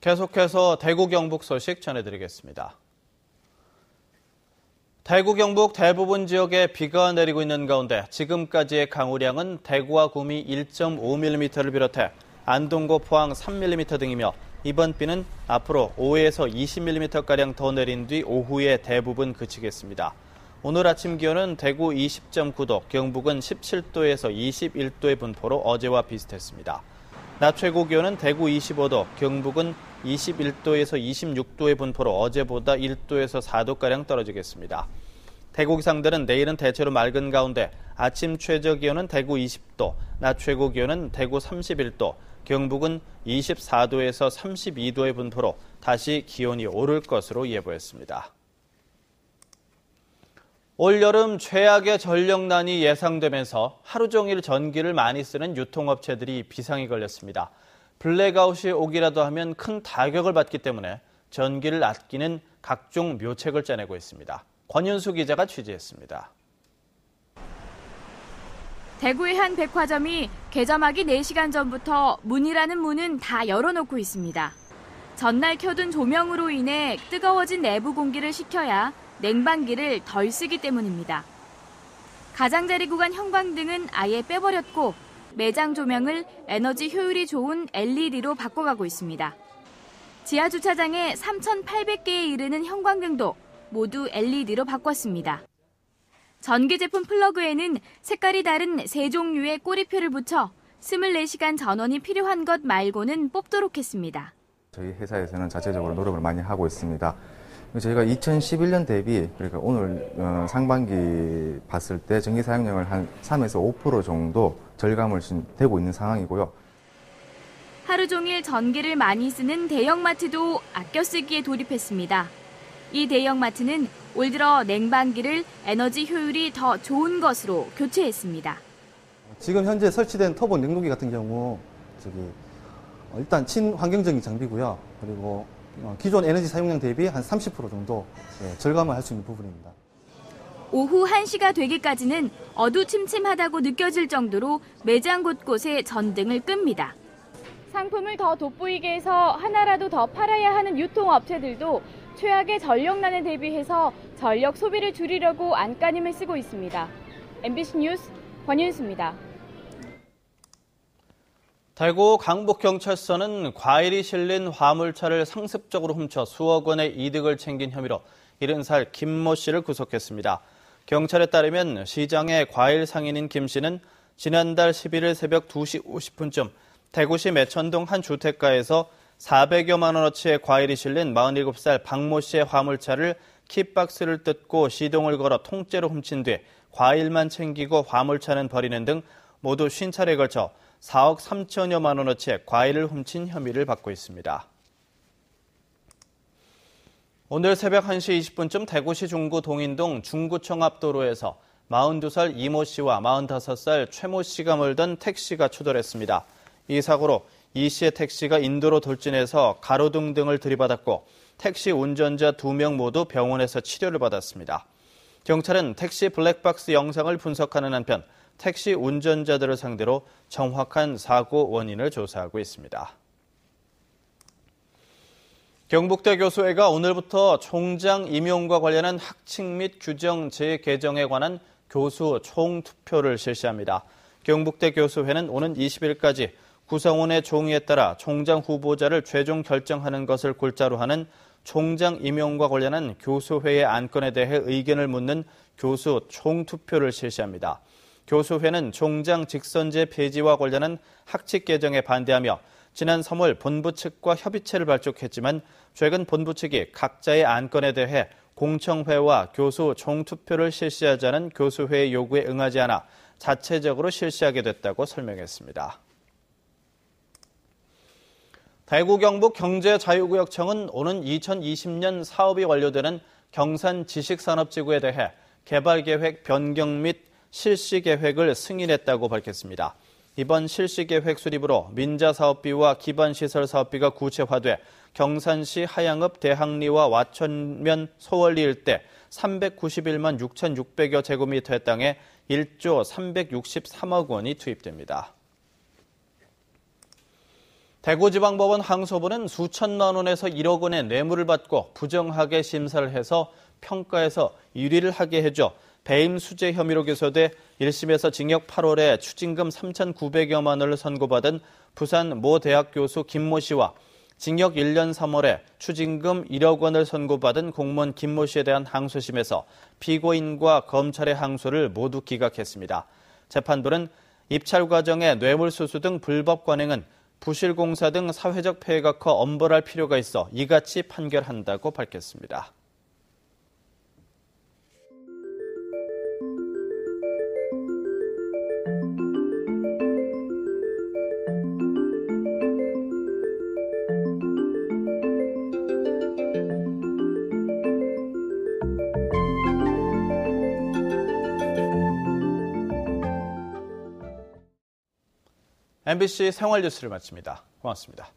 계속해서 대구 경북 소식 전해드리겠습니다. 대구 경북 대부분 지역에 비가 내리고 있는 가운데 지금까지의 강우량은 대구와 구미 1.5mm를 비롯해 안동고 포항 3mm 등이며 이번 비는 앞으로 5에서 20mm가량 더 내린 뒤 오후에 대부분 그치겠습니다. 오늘 아침 기온은 대구 20.9도, 경북은 17도에서 21도의 분포로 어제와 비슷했습니다. 낮 최고 기온은 대구 25도, 경북은 21도에서 26도의 분포로 어제보다 1도에서 4도가량 떨어지겠습니다. 대구 기상들은 내일은 대체로 맑은 가운데 아침 최저 기온은 대구 20도, 낮 최고 기온은 대구 31도, 경북은 24도에서 32도의 분포로 다시 기온이 오를 것으로 예보했습니다. 올여름 최악의 전력난이 예상되면서 하루 종일 전기를 많이 쓰는 유통업체들이 비상이 걸렸습니다. 블랙아웃이 오기라도 하면 큰 타격을 받기 때문에 전기를 아끼는 각종 묘책을 짜내고 있습니다. 권윤수 기자가 취재했습니다. 대구의 한 백화점이 개점하기 4시간 전부터 문이라는 문은 다 열어놓고 있습니다. 전날 켜둔 조명으로 인해 뜨거워진 내부 공기를 식혀야 냉방기를 덜 쓰기 때문입니다. 가장자리 구간 형광등은 아예 빼버렸고 매장 조명을 에너지 효율이 좋은 LED로 바꿔가고 있습니다. 지하 주차장에 3,800개에 이르는 형광등도 모두 LED로 바꿨습니다. 전기 제품 플러그에는 색깔이 다른 3종류의 꼬리표를 붙여 24시간 전원이 필요한 것 말고는 뽑도록 했습니다. 저희 회사에서는 자체적으로 노력을 많이 하고 있습니다. 저희가 2011년 대비 그러니까 오늘 상반기 봤을 때 전기 사용량을 한 3에서 5% 정도 절감을 되고 있는 상황이고요. 하루 종일 전기를 많이 쓰는 대형마트도 아껴 쓰기에 돌입했습니다. 이 대형마트는 올 들어 냉방기를 에너지 효율이 더 좋은 것으로 교체했습니다. 지금 현재 설치된 터보 냉동기 같은 경우 일단 친환경적인 장비고요. 그리고 기존 에너지 사용량 대비 한 30% 정도 절감을 할 수 있는 부분입니다. 오후 1시가 되기까지는 어두침침하다고 느껴질 정도로 매장 곳곳에 전등을 끕니다. 상품을 더 돋보이게 해서 하나라도 더 팔아야 하는 유통업체들도 최악의 전력난에 대비해서 전력 소비를 줄이려고 안간힘을 쓰고 있습니다. MBC 뉴스 권윤수입니다. 대구 강북경찰서는 과일이 실린 화물차를 상습적으로 훔쳐 수억 원의 이득을 챙긴 혐의로 70살 김모 씨를 구속했습니다. 경찰에 따르면 시장의 과일 상인인 김 씨는 지난달 11일 새벽 2시 50분쯤 대구시 매천동 한 주택가에서 400여만 원어치의 과일이 실린 47살 박모 씨의 화물차를 kit박스를 뜯고 시동을 걸어 통째로 훔친 뒤 과일만 챙기고 화물차는 버리는 등 모두 50차례에 걸쳐 4억 3천여만 원어치의 과일을 훔친 혐의를 받고 있습니다. 오늘 새벽 1시 20분쯤 대구시 중구 동인동 중구청 앞 도로에서 42살 이모 씨와 45살 최모 씨가 몰던 택시가 추돌했습니다. 이 사고로 이 씨의 택시가 인도로 돌진해서 가로등 등을 들이받았고 택시 운전자 2명 모두 병원에서 치료를 받았습니다. 경찰은 택시 블랙박스 영상을 분석하는 한편 택시 운전자들을 상대로 정확한 사고 원인을 조사하고 있습니다. 경북대 교수회가 오늘부터 총장 임용과 관련한 학칙 및 규정 재개정에 관한 교수 총투표를 실시합니다. 경북대 교수회는 오는 20일까지 구성원의 총의에 따라 총장 후보자를 최종 결정하는 것을 골자로 하는 총장 임용과 관련한 교수회의 안건에 대해 의견을 묻는 교수 총투표를 실시합니다. 교수회는 총장 직선제 폐지와 관련한 학칙 개정에 반대하며 지난 3월 본부 측과 협의체를 발족했지만 최근 본부 측이 각자의 안건에 대해 공청회와 교수 총투표를 실시하자는 교수회의 요구에 응하지 않아 자체적으로 실시하게 됐다고 설명했습니다. 대구 경북 경제자유구역청은 오는 2020년 사업이 완료되는 경산 지식산업지구에 대해 개발계획 변경 및 실시계획을 승인했다고 밝혔습니다. 이번 실시계획 수립으로 민자사업비와 기반시설 사업비가 구체화돼 경산시 하양읍 대항리와 와천면 소월리 일대 391만 6,600여 제곱미터의 땅에 1조 363억 원이 투입됩니다. 대구지방법원 항소부는 수천만 원에서 1억 원의 뇌물을 받고 부정하게 심사를 해서 평가에서 1위를 하게 해줘 배임 수재 혐의로 기소돼 1심에서 징역 8월에 추징금 3,900여만 원을 선고받은 부산 모 대학 교수 김모 씨와 징역 1년 3월에 추징금 1억 원을 선고받은 공무원 김모 씨에 대한 항소심에서 피고인과 검찰의 항소를 모두 기각했습니다. 재판부는 입찰 과정의 뇌물수수 등 불법 관행은 부실공사 등 사회적 폐해가 커 엄벌할 필요가 있어 이같이 판결한다고 밝혔습니다. MBC 생활뉴스를 마칩니다. 고맙습니다.